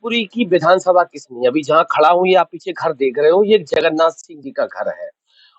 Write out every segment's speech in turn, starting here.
मैनपुरी की विधानसभा किसनी, अभी जहाँ खड़ा हूँ ये आप पीछे घर देख रहे हो, ये जगन्नाथ सिंह जी का घर है।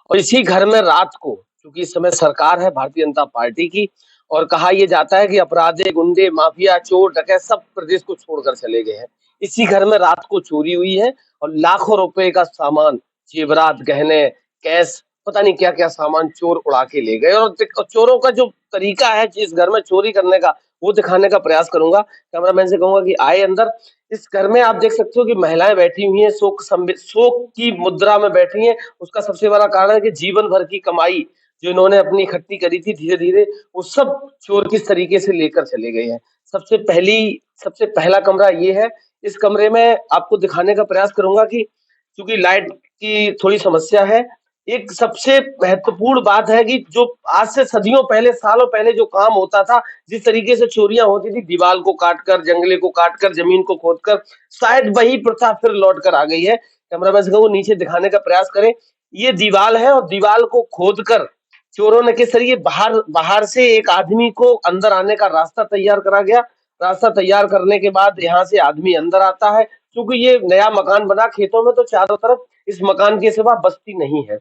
और इसी घर में रात को, क्योंकि इस समय सरकार है भारतीय जनता पार्टी की, और कहा यह जाता है कि अपराधी, गुंडे, माफिया, चोर, डकैत सब प्रदेश को छोड़कर चले गए हैं। इसी घर में रात को चोरी हुई है और लाखों रुपए का सामान, जेवरात, गहने, कैश, पता नहीं क्या क्या सामान चोर उड़ा के ले गए। और चोरों का जो तरीका है जिस घर में चोरी करने का, वो दिखाने का प्रयास करूंगा। कैमरामैन से कहूंगा कि आए अंदर। इस घर में आप देख सकते हो कि महिलाएं बैठी हुई हैं, शोक की मुद्रा में बैठी हैं। उसका सबसे बड़ा कारण है कि जीवन भर की कमाई जो इन्होंने अपनी इकट्ठी करी थी, धीरे धीरे वो सब चोर किस तरीके से लेकर चले गए हैं। सबसे पहला कमरा ये है। इस कमरे में आपको दिखाने का प्रयास करूंगा कि चूंकि लाइट की थोड़ी समस्या है, एक सबसे महत्वपूर्ण बात है कि जो आज से सदियों पहले, सालों पहले जो काम होता था, जिस तरीके से चोरियां होती थी, दीवार को काटकर, जंगले को काटकर, जमीन को खोदकर, शायद वही प्रथा फिर लौट कर आ गई है। कैमरामैन से कहूं नीचे दिखाने का प्रयास करें। ये दीवार है और दीवार को खोदकर चोरों ने किस तरीके बाहर बाहर से एक आदमी को अंदर आने का रास्ता तैयार करा गया। रास्ता तैयार करने के बाद यहाँ से आदमी अंदर आता है। क्योंकि ये नया मकान बना खेतों में, तो चारों तरफ इस मकान के सिवा बस्ती नहीं है,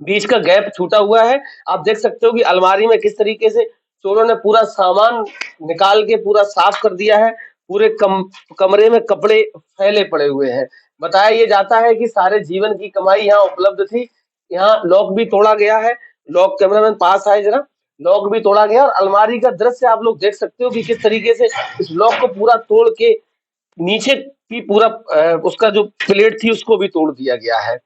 बीच का गैप छूटा हुआ है। आप देख सकते हो कि अलमारी में किस तरीके से चोरों ने पूरा सामान निकाल के पूरा साफ कर दिया है। पूरे कमरे में कपड़े फैले पड़े हुए हैं। बताया ये जाता है कि सारे जीवन की कमाई यहाँ उपलब्ध थी। यहाँ लॉक भी तोड़ा गया है। लॉक, कैमरामैन पास आए जरा। लॉक भी तोड़ा गया और अलमारी का दृश्य आप लोग देख सकते हो कि किस तरीके से इस लॉक को पूरा तोड़ के नीचे भी पूरा उसका जो प्लेट थी उसको भी तोड़ दिया गया है।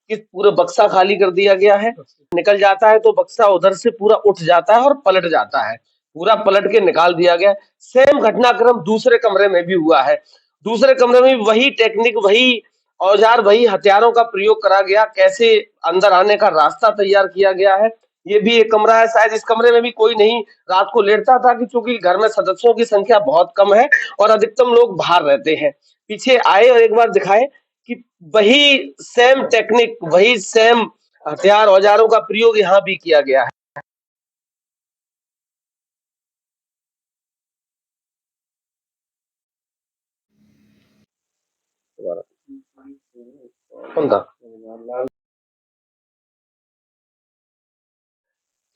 इस पूरा बक्सा खाली कर दिया गया है। निकल जाता है तो बक्सा उधर से पूरा उठ जाता है और पलट जाता है। पूरा पलट के निकाल दिया गया। सेम घटनाक्रम दूसरे कमरे में भी हुआ है। दूसरे कमरे में वही टेक्निक, वही औजार, वही हथियारों का प्रयोग करा गया। कैसे अंदर आने का रास्ता तैयार किया गया है। ये भी एक कमरा है। शायद इस कमरे में भी कोई नहीं रात को लेटता था, कि चूंकि घर में सदस्यों की संख्या बहुत कम है और अधिकतम लोग बाहर रहते हैं। पीछे आए और एक बार दिखाए कि वही सेम टेक्निक, वही सेम हथियार, औजारों का प्रयोग यहाँ भी किया गया है। कौन था?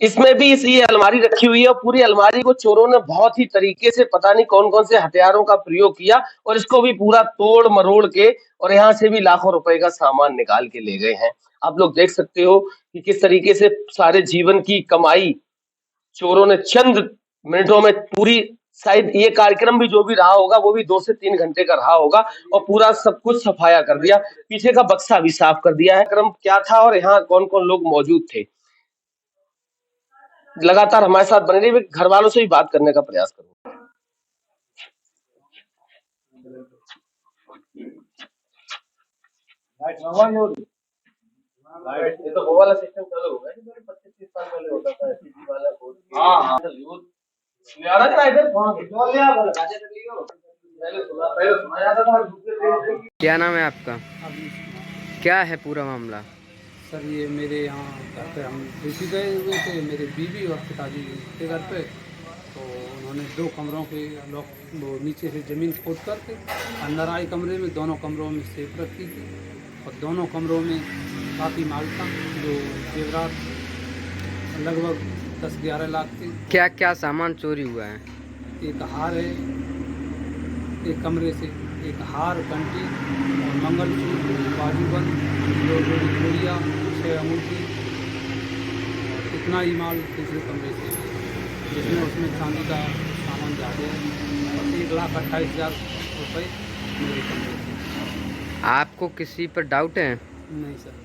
इसमें भी ये अलमारी रखी हुई है और पूरी अलमारी को चोरों ने बहुत ही तरीके से, पता नहीं कौन कौन से हथियारों का प्रयोग किया और इसको भी पूरा तोड़ मरोड़ के, और यहाँ से भी लाखों रुपए का सामान निकाल के ले गए हैं। आप लोग देख सकते हो कि किस तरीके से सारे जीवन की कमाई चोरों ने चंद मिनटों में पूरी, शायद ये कार्यक्रम भी जो भी रहा होगा वो भी 2 से 3 घंटे का रहा होगा, और पूरा सब कुछ सफाया कर दिया। पीछे का बक्सा भी साफ कर दिया है। क्रम क्या था और यहाँ कौन कौन लोग मौजूद थे। लगातार हमारे साथ बने रहिए। घर वालों से भी बात करने का प्रयास करूंगा। ये तो वो वाला सिस्टम चालू हो गया जो 25-30 साल पहले होता था। एसटीसी वाला कोड। हाँ, लिया था इधर। हाँ, लिया वाला गाजे कर लियो। पहले सुना जाता था, दूसरे। क्या नाम है आपका? क्या है पूरा मामला? सर ये मेरे यहाँ घर पे हम ड्यूटी गए हुए थे, मेरे बीवी और पिताजी के घर पे। तो उन्होंने 2 कमरों के लॉक, वो नीचे से ज़मीन खोद करके अंदर आए कमरे में। दोनों कमरों में सेफ रखी थी और दोनों कमरों में काफ़ी माल था, जो जेवरात लगभग 10-11 लाख के। क्या क्या सामान चोरी हुआ है? एक हार है, एक कमरे से एक हार, घंटी और मंगलसूत्र, बाजूबंद, 2 जोड़ी चूड़ियाँ, 6 अंगूठी, इतना ही माल तीसरे कमरे से, जिसमें उसमें चांदी का सामान ज़्यादा है। और 1,28,000 रुपये मेरे कमरे से। आपको किसी पर डाउट है? नहीं सर।